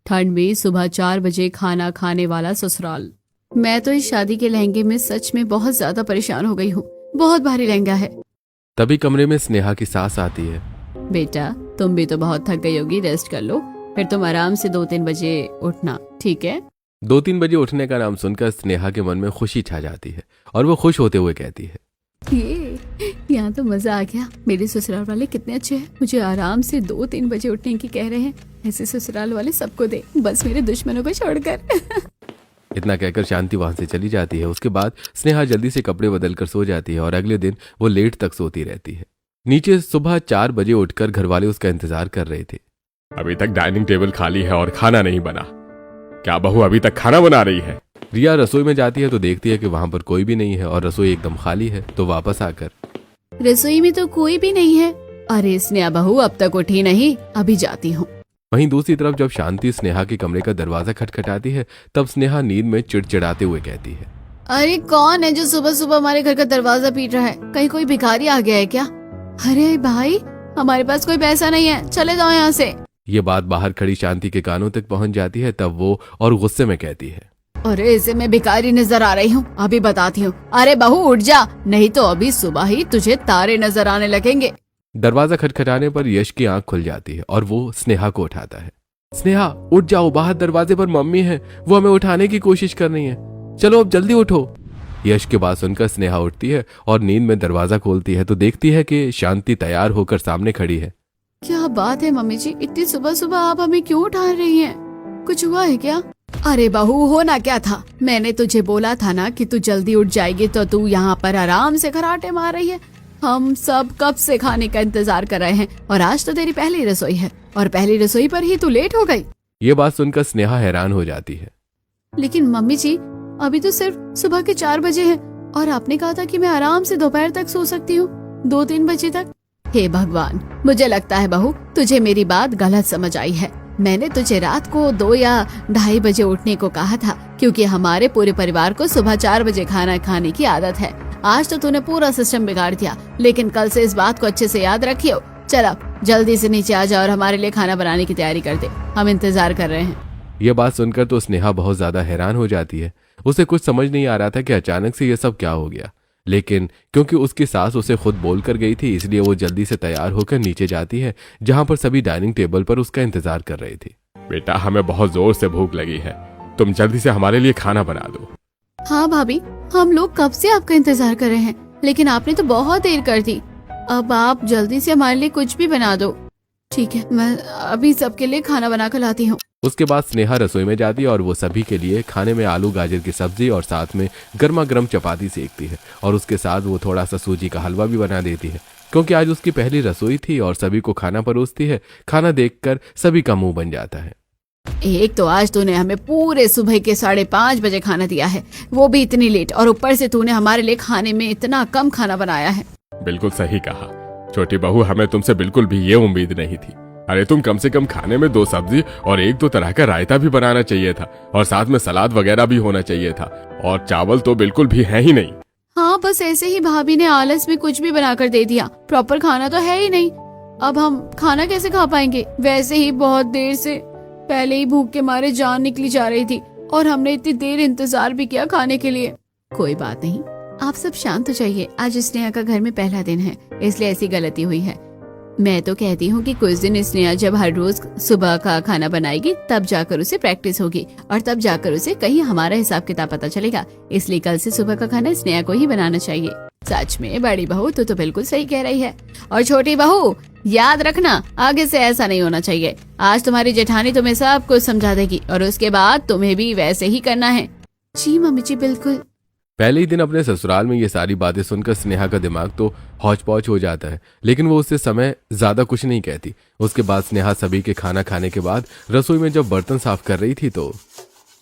ठंड में सुबह 4 बजे खाना खाने वाला ससुराल। मैं तो इस शादी के लहंगे में सच में बहुत ज्यादा परेशान हो गई हूँ। बहुत भारी लहंगा है। तभी कमरे में स्नेहा की सास आती है। बेटा तुम भी तो बहुत थक गई होगी, रेस्ट कर लो, फिर तुम आराम से 2-3 बजे उठना, ठीक है? 2-3 बजे उठने का नाम सुनकर स्नेहा के मन में खुशी छा जाती है और वो खुश होते हुए कहती है, ये यहाँ तो मजा आ गया। मेरे ससुराल वाले कितने अच्छे हैं, मुझे आराम से 2-3 बजे उठने की कह रहे हैं। ऐसे ससुराल वाले सबको दे, बस मेरे दुश्मनों को छोड़कर। इतना कहकर शांति वहां से चली जाती है। उसके बाद स्नेहा जल्दी से कपड़े बदलकर सो जाती है और अगले दिन वो लेट तक सोती रहती है। नीचे सुबह 4 बजे उठकर घरवाले उसका इंतजार कर रहे थे। अभी तक डाइनिंग टेबल खाली है और खाना नहीं बना। क्या बहू अभी तक खाना बना रही है? रिया रसोई में जाती है तो देखती है कि वहां पर कोई भी नहीं है और रसोई एकदम खाली है। तो वापस आकर रसोई में तो कोई भी नहीं है। अरे स्नेहा बहू अब तक उठी नहीं, अभी जाती हूँ। वहीं दूसरी तरफ जब शांति स्नेहा के कमरे का दरवाजा खटखटाती है तब स्नेहा नींद में चिड़चिड़ाते हुए कहती है, अरे कौन है जो सुबह सुबह हमारे घर का दरवाजा पीट रहा है? कहीं कोई भिखारी आ गया है क्या? अरे भाई हमारे पास कोई पैसा नहीं है, चले जाओ यहाँ से। ये बात बाहर खड़ी शांति के कानों तक पहुंच जाती है। तब वो और गुस्से में कहती है, अरे इसे मैं भिखारी नजर आ रही हूँ, अभी बताती हूँ। अरे बहू उठ जा, नहीं तो अभी सुबह ही तुझे तारे नजर आने लगेंगे। दरवाजा खटखटाने पर यश की आंख खुल जाती है और वो स्नेहा को उठाता है। स्नेहा उठ जाओ, बाहर दरवाजे पर मम्मी है, वो हमें उठाने की कोशिश कर रही है, चलो अब जल्दी उठो। यश की बात सुनकर स्नेहा उठती है और नींद में दरवाजा खोलती है तो देखती है कि शांति तैयार होकर सामने खड़ी है। क्या बात है मम्मी जी, इतनी सुबह सुबह आप हमें क्यों उठा रही हैं? कुछ हुआ है क्या? अरे बहू होना क्या था, मैंने तुझे बोला था ना कि तू जल्दी उठ जाएगी तो तू यहाँ पर आराम से खराटे मार रही है। हम सब कब से खाने का इंतजार कर रहे हैं और आज तो तेरी पहली रसोई है और पहली रसोई पर ही तू लेट हो गई। ये बात सुनकर स्नेहा हैरान हो जाती है। लेकिन मम्मी जी अभी तो सिर्फ सुबह के 4 बजे हैं और आपने कहा था कि मैं आराम से दोपहर तक सो सकती हूँ, 2-3 बजे तक। हे भगवान, मुझे लगता है बहू तुझे मेरी बात गलत समझ आई है। मैंने तुझे रात को 2 या 2:30 बजे उठने को कहा था क्योंकि हमारे पूरे परिवार को सुबह 4 बजे खाना खाने की आदत है। आज तो तूने पूरा सिस्टम बिगाड़ दिया, लेकिन कल से इस बात को अच्छे से याद रखियो। चल अब जल्दी से नीचे आ जा और हमारे लिए खाना बनाने की तैयारी कर दे, हम इंतजार कर रहे हैं। यह बात सुनकर तो स्नेहा बहुत ज्यादा हैरान हो जाती है। उसे कुछ समझ नहीं आ रहा था कि अचानक से ये सब क्या हो गया, लेकिन क्योंकि उसकी सास उसे खुद बोल कर गई थी इसलिए वो जल्दी से तैयार होकर नीचे जाती है जहाँ पर सभी डाइनिंग टेबल पर उसका इंतजार कर रहे थे। बेटा हमें बहुत जोर से भूख लगी है, तुम जल्दी से हमारे लिए खाना बना दो। हाँ भाभी, हम लोग कब से आपका इंतजार कर रहे हैं, लेकिन आपने तो बहुत देर कर दी। अब आप जल्दी से हमारे लिए कुछ भी बना दो। ठीक है, मैं अभी सबके लिए खाना बना कर लाती हूँ। उसके बाद स्नेहा रसोई में जाती है और वो सभी के लिए खाने में आलू गाजर की सब्जी और साथ में गर्मा गर्म चपाती सेकती है और उसके साथ वो थोड़ा सा सूजी का हलवा भी बना देती है क्योंकि आज उसकी पहली रसोई थी और सभी को खाना परोसती है। खाना देखकर सभी का मुंह बन जाता है। एक तो आज तूने हमें पूरे सुबह के 5:30 बजे खाना दिया है, वो भी इतनी लेट, और ऊपर से तूने हमारे लिए खाने में इतना कम खाना बनाया है। बिल्कुल सही कहा छोटी बहू, हमें तुमसे बिल्कुल भी ये उम्मीद नहीं थी। अरे तुम कम से कम खाने में 2 सब्जी और 1-2 तरह का रायता भी बनाना चाहिए था और साथ में सलाद वगैरह भी होना चाहिए था, और चावल तो बिल्कुल भी है ही नहीं। हाँ बस ऐसे ही भाभी ने आलस में कुछ भी बनाकर दे दिया, प्रॉपर खाना तो है ही नहीं। अब हम खाना कैसे खा पाएंगे? वैसे ही बहुत देर से पहले ही भूख के मारे जान निकली जा रही थी और हमने इतनी देर इंतजार भी किया खाने के लिए। कोई बात नहीं, आप सब शांत हो जाइए। आज स्नेहा का घर में पहला दिन है इसलिए ऐसी गलती हुई है। मैं तो कहती हूँ कि कुछ दिन स्नेहा जब हर रोज सुबह का खाना बनाएगी तब जाकर उसे प्रैक्टिस होगी और तब जाकर उसे कहीं हमारा हिसाब किताब पता चलेगा। इसलिए कल से सुबह का खाना स्नेहा को ही बनाना चाहिए। सच में बड़ी बहू तो बिल्कुल सही कह रही है। और छोटी बहू याद रखना, आगे से ऐसा नहीं होना चाहिए। आज तुम्हारी जेठानी तुम्हें सब कुछ समझा देगी और उसके बाद तुम्हें भी वैसे ही करना है। जी मम्मी जी बिल्कुल। पहले ही दिन अपने ससुराल में ये सारी बातें सुनकर स्नेहा का दिमाग तो हौच पौच हो जाता है, लेकिन वो उससे समय ज्यादा कुछ नहीं कहती। उसके बाद स्नेहा सभी के खाना खाने के बाद रसोई में जब बर्तन साफ कर रही थी तो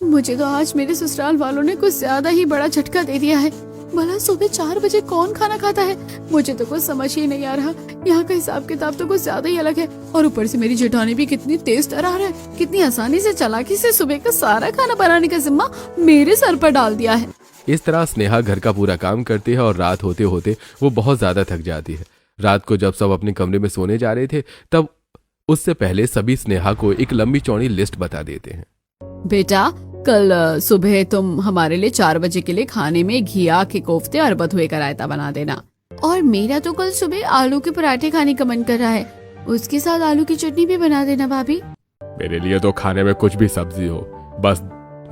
मुझे तो आज मेरे ससुराल वालों ने कुछ ज्यादा ही बड़ा झटका दे दिया है। भला सुबह 4 बजे कौन खाना खाता है? मुझे तो कुछ समझ ही नहीं आ रहा। यहाँ का हिसाब किताब तो कुछ ज्यादा ही अलग है और ऊपर से मेरी जेठानी भी कितनी तेज तर्रार है, कितनी आसानी से चालाकी से सुबह का सारा खाना बनाने का जिम्मा मेरे सर पर डाल दिया है। इस तरह स्नेहा घर का पूरा काम करती है और रात होते होते वो बहुत ज्यादा थक जाती है। रात को जब सब अपने कमरे में सोने जा रहे थे तब उससे पहले सभी स्नेहा को एक लंबी चौड़ी लिस्ट बता देते हैं। बेटा, कल सुबह तुम हमारे लिए 4 बजे के लिए खाने में घिया के कोफ्ते और बथुए का रायता बना देना। और मेरा तो कल सुबह आलू के पराठे खाने का मन कर रहा है, उसके साथ आलू की चटनी भी बना देना भाभी। मेरे लिए तो खाने में कुछ भी सब्जी हो, बस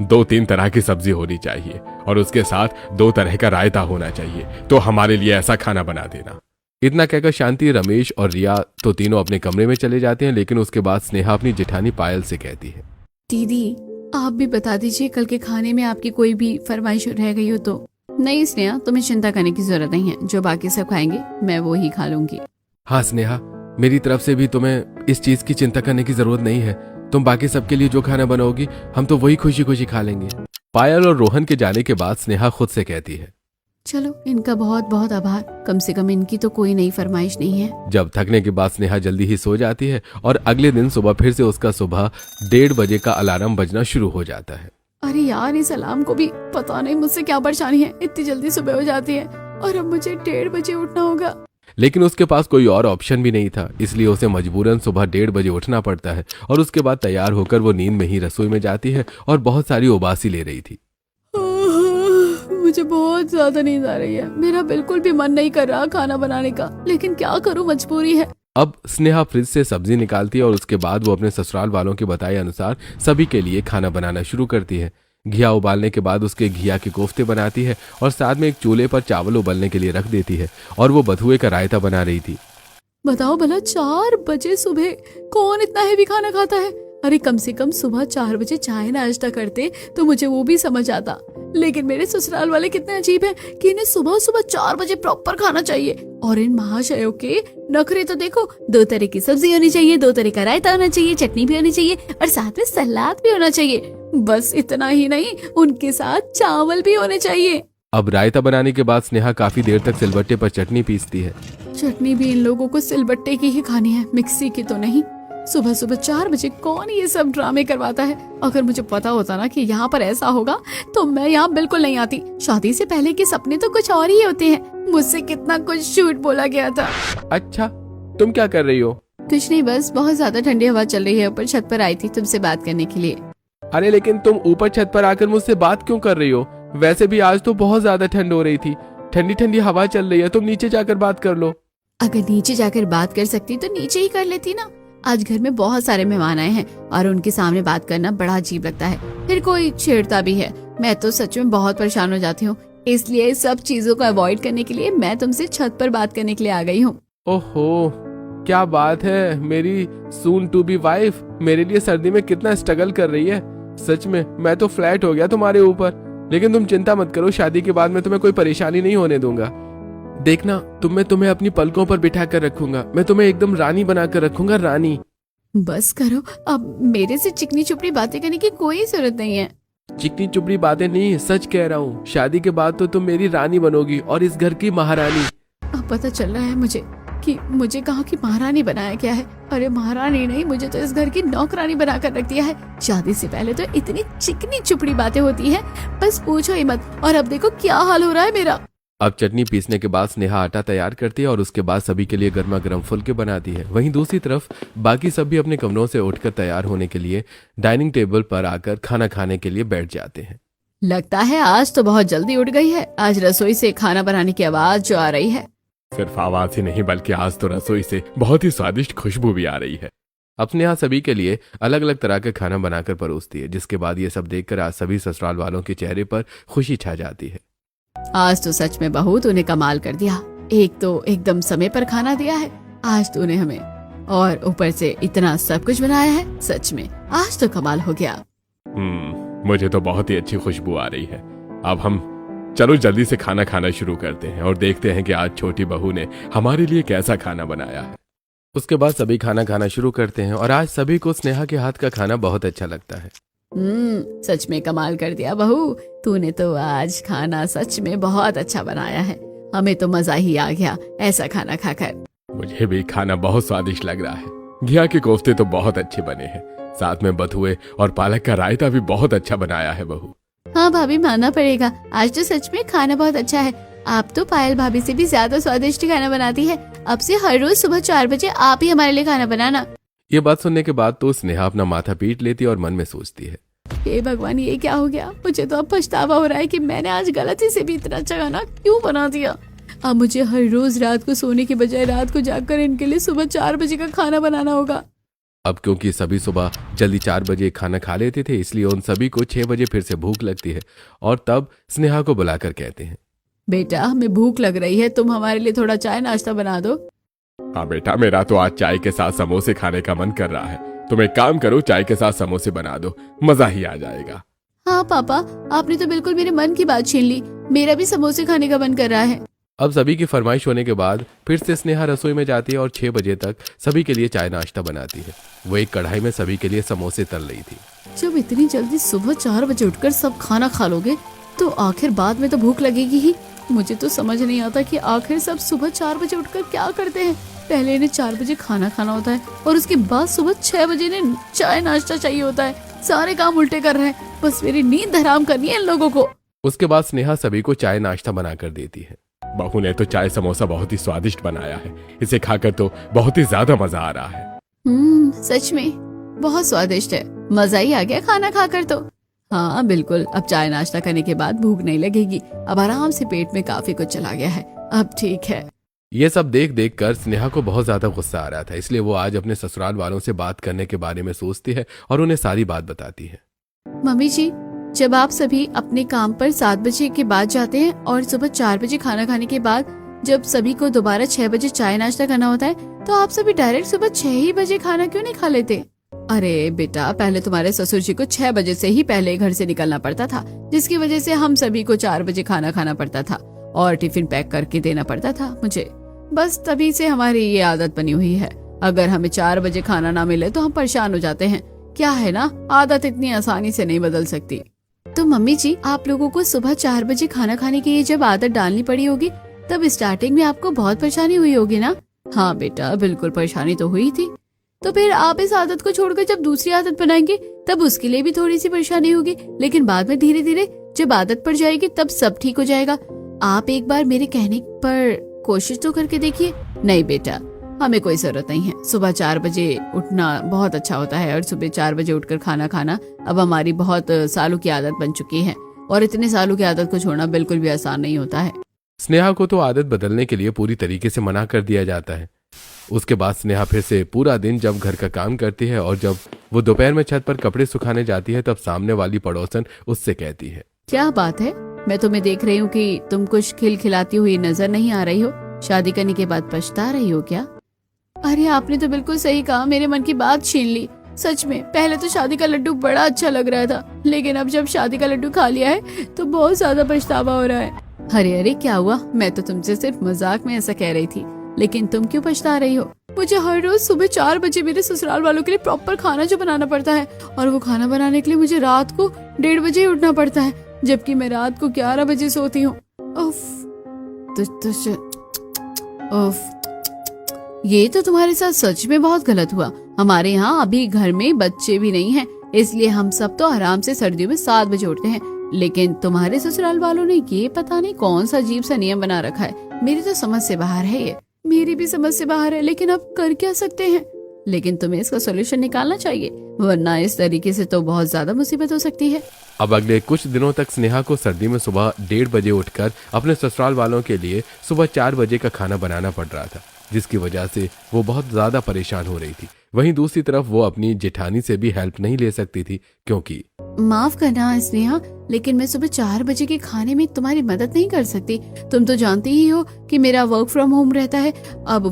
2-3 तरह की सब्जी होनी चाहिए और उसके साथ 2 तरह का रायता होना चाहिए, तो हमारे लिए ऐसा खाना बना देना। इतना कहकर शांति, रमेश और रिया तो तीनों अपने कमरे में चले जाते हैं, लेकिन उसके बाद स्नेहा अपनी जेठानी पायल से कहती है, दीदी आप भी बता दीजिए कल के खाने में आपकी कोई भी फरमाइश रह गई हो तो। नहीं स्नेहा, तुम्हें चिंता करने की जरूरत नहीं है, जो बाकी सब खाएंगे मैं वो ही खा लूंगी। हाँ स्नेहा, मेरी तरफ से भी तुम्हें इस चीज की चिंता करने की जरूरत नहीं है। तुम बाकी सबके लिए जो खाना बनाओगी हम तो वही खुशी खुशी खा लेंगे। पायल और रोहन के जाने के बाद स्नेहा खुद से कहती है, चलो इनका बहुत बहुत आभार, कम से कम इनकी तो कोई नई फरमाइश नहीं है। जब थकने के बाद स्नेहा जल्दी ही सो जाती है और अगले दिन सुबह फिर से उसका सुबह 1:30 बजे का अलार्म बजना शुरू हो जाता है। अरे यार, इस अलार्म को भी पता नहीं मुझसे क्या परेशानी है, इतनी जल्दी सुबह हो जाती है और अब मुझे 1:30 बजे उठना होगा। लेकिन उसके पास कोई और ऑप्शन भी नहीं था, इसलिए उसे मजबूरन सुबह 1:30 बजे उठना पड़ता है और उसके बाद तैयार होकर वो नींद में ही रसोई में जाती है और बहुत सारी उबासी ले रही थी। मुझे बहुत ज्यादा नींद आ रही है, मेरा बिल्कुल भी मन नहीं कर रहा खाना बनाने का, लेकिन क्या करूं, मजबूरी है। अब स्नेहा फ्रिज से सब्जी निकालती है और उसके बाद वो अपने ससुराल वालों के बताए अनुसार सभी के लिए खाना बनाना शुरू करती है। घिया उबालने के बाद उसके घिया के कोफ्ते बनाती है और साथ में एक चूल्हे पर चावल उबलने के लिए रख देती है और वो बथुए का रायता बना रही थी। बताओ भला 4 बजे सुबह कौन इतना हैवी खाना खाता है? अरे कम से कम सुबह 4 बजे चाय नाश्ता करते तो मुझे वो भी समझ आता, लेकिन मेरे ससुराल वाले कितने अजीब हैं कि इन्हें सुबह सुबह 4 बजे प्रॉपर खाना चाहिए। और इन महाशयों के नखरे तो देखो, 2 तरह की सब्जी होनी चाहिए, 2 तरह का रायता होना चाहिए, चटनी भी होनी चाहिए और साथ में सलाद भी होना चाहिए। बस इतना ही नहीं, उनके साथ चावल भी होने चाहिए। अब रायता बनाने के बाद स्नेहा काफी देर तक सिलबट्टे पर चटनी पीसती है। चटनी भी इन लोगों को सिलबट्टे की ही खानी है, मिक्सी की तो नहीं। सुबह सुबह 4 बजे कौन ये सब ड्रामे करवाता है? अगर मुझे पता होता ना कि यहाँ पर ऐसा होगा तो मैं यहाँ बिल्कुल नहीं आती। शादी से पहले के सपने तो कुछ और ही होते हैं, मुझसे कितना कुछ झूठ बोला गया था। अच्छा, तुम क्या कर रही हो? कुछ नहीं, बस बहुत ज्यादा ठंडी हवा चल रही है, ऊपर छत पर आई थी तुमसे बात करने के लिए। अरे लेकिन तुम ऊपर छत पर आकर मुझसे बात क्यों कर रही हो? वैसे भी आज तो बहुत ज्यादा ठंड हो रही थी, ठंडी ठंडी हवा चल रही है, तुम नीचे जाकर बात कर लो। अगर नीचे जाकर बात कर सकती तो नीचे ही कर लेती ना। आज घर में बहुत सारे मेहमान आए हैं और उनके सामने बात करना बड़ा अजीब लगता है, फिर कोई छेड़ता भी है। मैं तो सच में बहुत परेशान हो जाती हूँ, इसलिए सब चीजों को अवॉइड करने के लिए मैं तुमसे छत पर बात करने के लिए आ गई हूँ। ओहो, क्या बात है मेरी सून टू बी वाइफ, मेरे लिए सर्दी में कितना स्ट्रगल कर रही है। सच में मैं तो फ्लैट हो गया तुम्हारे ऊपर, लेकिन तुम चिंता मत करो, शादी के बाद मैं तुम्हें कोई परेशानी नहीं होने दूंगा। देखना, तुम्हें अपनी पलकों पर बिठा कर रखूंगा, मैं तुम्हें एकदम रानी बना कर रखूंगा, रानी। बस करो, अब मेरे से चिकनी चुपड़ी बातें करने की कोई जरूरत नहीं है। चिकनी चुपड़ी बातें नहीं, सच कह रहा हूँ, शादी के बाद तो तुम मेरी रानी बनोगी और इस घर की महारानी। अब पता चल रहा है मुझे कि मुझे कहाँ की महारानी बनाया गया है। अरे महारानी नहीं, मुझे तो इस घर की नौकरानी बनाकर रख दिया है। शादी से पहले तो इतनी चिकनी चुपड़ी बातें होती हैं, बस पूछो ही मत। और अब देखो क्या हाल हो रहा है मेरा। अब चटनी पीसने के बाद स्नेहा आटा तैयार करती है और उसके बाद सभी के लिए गर्मा गर्म फुलके बनाती है। वहीं दूसरी तरफ बाकी सब भी अपने कमरों से उठकर तैयार होने के लिए डाइनिंग टेबल पर आकर खाना खाने के लिए बैठ जाते हैं। लगता है आज तो बहुत जल्दी उठ गई है, आज रसोई से खाना बनाने की आवाज जो आ रही है। सिर्फ आवाज ही नहीं बल्कि आज तो रसोई से बहुत ही स्वादिष्ट खुशबू भी आ रही है। अब स्नेहा सभी के लिए अलग अलग तरह का खाना बनाकर परोसती है, जिसके बाद ये सब देखकर आज सभी ससुराल वालों के चेहरे पर खुशी छा जाती है। आज तो सच में बहू तूने कमाल कर दिया, एक तो एकदम समय पर खाना दिया है आज तूने हमें, और ऊपर से इतना सब कुछ बनाया है। सच में आज तो कमाल हो गया। मुझे तो बहुत ही अच्छी खुशबू आ रही है। अब हम चलो जल्दी से खाना खाना शुरू करते हैं और देखते हैं कि आज छोटी बहू ने हमारे लिए कैसा खाना बनाया है। उसके बाद सभी खाना खाना शुरू करते हैं और आज सभी को स्नेहा के हाथ का खाना बहुत अच्छा लगता है। सच में कमाल कर दिया बहू, तूने तो आज खाना सच में बहुत अच्छा बनाया है। हमें तो मजा ही आ गया ऐसा खाना खाकर। मुझे भी खाना बहुत स्वादिष्ट लग रहा है। घिया के कोफ्ते तो बहुत अच्छे बने हैं, साथ में बथुए और पालक का रायता भी बहुत अच्छा बनाया है बहू। हाँ भाभी, मानना पड़ेगा, आज तो सच में खाना बहुत अच्छा है। आप तो पायल भाभी से भी ज्यादा स्वादिष्ट खाना बनाती है। अब से हर रोज सुबह 4 बजे आप ही हमारे लिए खाना बनाना। ये बात सुनने के बाद तो स्नेहा अपना माथा पीट लेती है और मन में सोचती है, हे भगवान, ये क्या हो गया। मुझे तो अब पछतावा हो रहा है कि मैंने आज गलती से भी इतना अच्छा खाना क्यों बना दिया। अब मुझे हर रोज रात को सोने के बजाय रात को जाकर इनके लिए सुबह 4 बजे का खाना बनाना होगा। अब क्योंकि सभी सुबह जल्दी 4 बजे खाना खा लेते थे, इसलिए उन सभी को 6 बजे फिर से भूख लगती है और तब स्नेहा को बुलाकर कहते हैं, बेटा हमें भूख लग रही है, तुम हमारे लिए थोड़ा चाय नाश्ता बना दो। हाँ बेटा, मेरा तो आज चाय के साथ समोसे खाने का मन कर रहा है। तुम एक काम करो, चाय के साथ समोसे बना दो, मजा ही आ जाएगा। हाँ पापा, आपने तो बिल्कुल मेरे मन की बात छीन ली। मेरा भी समोसे खाने का मन कर रहा है। अब सभी की फरमाइश होने के बाद फिर से स्नेहा रसोई में जाती है और 6 बजे तक सभी के लिए चाय नाश्ता बनाती है। वो एक कढ़ाई में सभी के लिए समोसे तल रही थी। जब इतनी जल्दी सुबह 4 बजे उठकर सब खाना खा लोगे तो आखिर बाद में तो भूख लगेगी ही। मुझे तो समझ नहीं आता कि आखिर सब सुबह 4 बजे उठकर क्या करते हैं। पहले इन्हें 4 बजे खाना खाना होता है और उसके बाद सुबह 6 बजे इन्हें चाय नाश्ता चाहिए होता है। सारे काम उल्टे कर रहे हैं, बस मेरी नींद हराम करनी है इन लोगों को। उसके बाद स्नेहा सभी को चाय नाश्ता बनाकर देती है। बहू ने तो चाय समोसा बहुत ही स्वादिष्ट बनाया है, इसे खाकर तो बहुत ही ज्यादा मजा आ रहा है। सच में बहुत स्वादिष्ट है, मजा ही आ गया खाना खाकर तो। हाँ बिल्कुल, अब चाय नाश्ता करने के बाद भूख नहीं लगेगी। अब आराम से पेट में काफी कुछ चला गया है, अब ठीक है। ये सब देख देख कर स्नेहा को बहुत ज्यादा गुस्सा आ रहा था, इसलिए वो आज अपने ससुराल वालों से बात करने के बारे में सोचती है और उन्हें सारी बात बताती है। मम्मी जी, जब आप सभी अपने काम पर 7 बजे के बाद जाते हैं और सुबह 4 बजे खाना खाने के बाद जब सभी को दोबारा 6 बजे चाय नाश्ता करना होता है तो आप सभी डायरेक्ट सुबह 6 ही बजे खाना क्यों नहीं खा लेते? अरे बेटा, पहले तुम्हारे ससुर जी को 6 बजे से ही पहले घर से निकलना पड़ता था, जिसकी वजह से हम सभी को 4 बजे खाना खाना पड़ता था और टिफिन पैक करके देना पड़ता था मुझे। बस तभी से हमारी ये आदत बनी हुई है। अगर हमें 4 बजे खाना ना मिले तो हम परेशान हो जाते हैं। क्या है ना, आदत इतनी आसानी से नहीं बदल सकती। तो मम्मी जी, आप लोगों को सुबह 4 बजे खाना खाने की ये जब आदत डालनी पड़ी होगी तब स्टार्टिंग में आपको बहुत परेशानी हुई होगी ना? हाँ बेटा, बिल्कुल परेशानी तो हुई थी। तो फिर आप इस आदत को छोड़कर जब दूसरी आदत बनाएंगे तब उसके लिए भी थोड़ी सी परेशानी होगी, लेकिन बाद में धीरे धीरे जब आदत पड़ जाएगी तब सब ठीक हो जाएगा। आप एक बार मेरे कहने पर कोशिश तो करके देखिए। नहीं बेटा, हमें कोई जरूरत नहीं है। सुबह 4 बजे उठना बहुत अच्छा होता है और सुबह 4 बजे उठकर खाना खाना अब हमारी बहुत सालों की आदत बन चुकी है और इतने सालों की आदत को छोड़ना बिल्कुल भी आसान नहीं होता है। स्नेहा को तो आदत बदलने के लिए पूरी तरीके से मना कर दिया जाता है। उसके बाद स्नेहा फिर से पूरा दिन जब घर का काम करती है और जब वो दोपहर में छत पर कपड़े सुखाने जाती है तब सामने वाली पड़ोसन उससे कहती है, क्या बात है, मैं तुम्हें देख रही हूँ कि तुम कुछ खिलखिलाती हुई नजर नहीं आ रही हो। शादी करने के बाद पछता रही हो क्या? अरे आपने तो बिल्कुल सही कहा, मेरे मन की बात छीन ली। सच में पहले तो शादी का लड्डू बड़ा अच्छा लग रहा था, लेकिन अब जब शादी का लड्डू खा लिया है तो बहुत ज्यादा पछतावा हो रहा है। अरे अरे क्या हुआ, मैं तो तुमसे सिर्फ मजाक में ऐसा कह रही थी, लेकिन तुम क्यों पछता रही हो? मुझे हर रोज सुबह 4 बजे मेरे ससुराल वालों के लिए प्रॉपर खाना जो बनाना पड़ता है और वो खाना बनाने के लिए मुझे रात को 1:30 बजे ही उठना पड़ता है, जबकि मैं रात को 11 बजे सोती हूँ। ये तो तुम्हारे साथ सच में बहुत गलत हुआ। हमारे यहाँ अभी घर में बच्चे भी नहीं हैं, इसलिए हम सब तो आराम से सर्दियों में 7 बजे उठते हैं, लेकिन तुम्हारे ससुराल वालों ने ये पता नहीं कौन सा अजीब सा नियम बना रखा है। मेरी तो समझ से बाहर है ये। मेरी भी समझ से बाहर है, लेकिन अब कर क्या सकते हैं? लेकिन तुम्हें इसका सोल्यूशन निकालना चाहिए, वरना इस तरीके से तो बहुत ज्यादा मुसीबत हो सकती है। अब अगले कुछ दिनों तक स्नेहा को सर्दी में सुबह 1:30 बजे उठकर अपने ससुराल वालों के लिए सुबह 4 बजे का खाना बनाना पड़ रहा था, जिसकी वजह से वो बहुत ज्यादा परेशान हो रही थी। वहीं दूसरी तरफ वो अपनी जेठानी से भी हेल्प नहीं ले सकती थी, क्योंकि माफ करना स्नेहा, लेकिन मैं सुबह 4 बजे के खाने में तुम्हारी मदद नहीं कर सकती। तुम तो जानती ही हो कि मेरा वर्क फ्रॉम होम रहता है। अब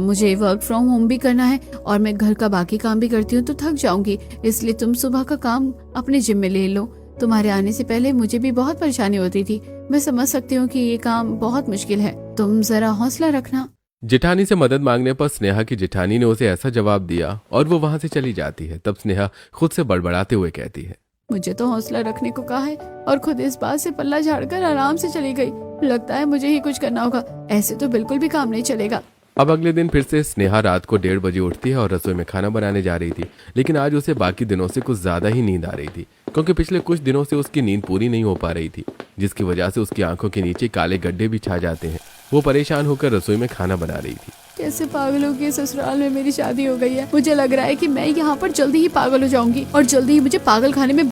मुझे वर्क फ्रॉम होम भी करना है और मैं घर का बाकी काम भी करती हूँ तो थक जाऊंगी, इसलिए तुम सुबह का काम अपने जिम्मे ले लो। तुम्हारे आने से पहले मुझे भी बहुत परेशानी होती थी, मैं समझ सकती हूँ कि ये काम बहुत मुश्किल है, तुम जरा हौसला रखना। जेठानी से मदद मांगने पर स्नेहा की जेठानी ने उसे ऐसा जवाब दिया और वो वहां से चली जाती है। तब स्नेहा खुद से बड़बड़ाते हुए कहती है, मुझे तो हौसला रखने को कहा है और खुद इस बात से पल्ला झाड़कर आराम से चली गई। लगता है मुझे ही कुछ करना होगा, ऐसे तो बिल्कुल भी काम नहीं चलेगा। अब अगले दिन फिर से स्नेहा रात को 1:30 बजे उठती है और रसोई में खाना बनाने जा रही थी, लेकिन आज उसे बाकी दिनों से कुछ ज्यादा ही नींद आ रही थी, क्योंकि पिछले कुछ दिनों से उसकी नींद पूरी नहीं हो पा रही थी, जिसकी वजह से उसकी आंखों के नीचे काले गड्ढे भी छा जाते हैं। वो परेशान होकर रसोई में खाना बना रही थी। कैसे पागलों के ससुराल में मेरी शादी हो गई है। मुझे लग रहा है कि मैं यहाँ पर जल्दी ही पागल हो जाऊंगी और जल्दी ही मुझे पागल खाने में